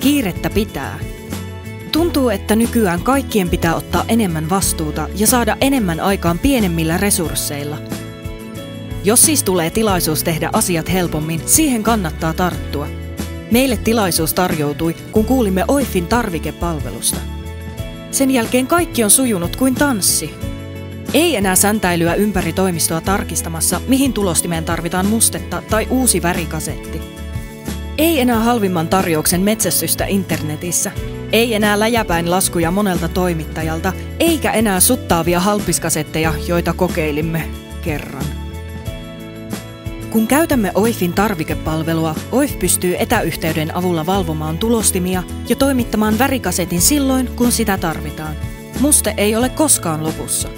Kiirettä pitää. Tuntuu, että nykyään kaikkien pitää ottaa enemmän vastuuta ja saada enemmän aikaan pienemmillä resursseilla. Jos siis tulee tilaisuus tehdä asiat helpommin, siihen kannattaa tarttua. Meille tilaisuus tarjoutui, kun kuulimme OIFin tarvikepalvelusta. Sen jälkeen kaikki on sujunut kuin tanssi. Ei enää säntäilyä ympäri toimistoa tarkistamassa, mihin tulostimeen tarvitaan mustetta tai uusi värikasetti. Ei enää halvimman tarjouksen metsästystä internetissä. Ei enää läjäpäin laskuja monelta toimittajalta, eikä enää suttaavia halpiskasetteja, joita kokeilimme kerran. Kun käytämme OIFin tarvikepalvelua, OIF pystyy etäyhteyden avulla valvomaan tulostimia ja toimittamaan värikasetin silloin, kun sitä tarvitaan. Muste ei ole koskaan lopussa.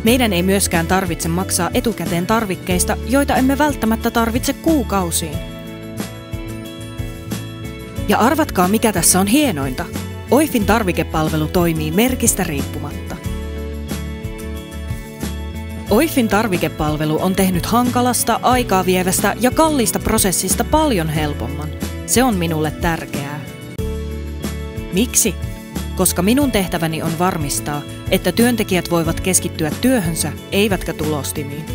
Meidän ei myöskään tarvitse maksaa etukäteen tarvikkeista, joita emme välttämättä tarvitse kuukausiin. Ja arvatkaa, mikä tässä on hienointa. OIFin tarvikepalvelu toimii merkistä riippumatta. OIFin tarvikepalvelu on tehnyt hankalasta, aikaa vievästä ja kalliista prosessista paljon helpomman. Se on minulle tärkeää. Miksi? Koska minun tehtäväni on varmistaa, että työntekijät voivat keskittyä työhönsä eivätkä tulostimiin.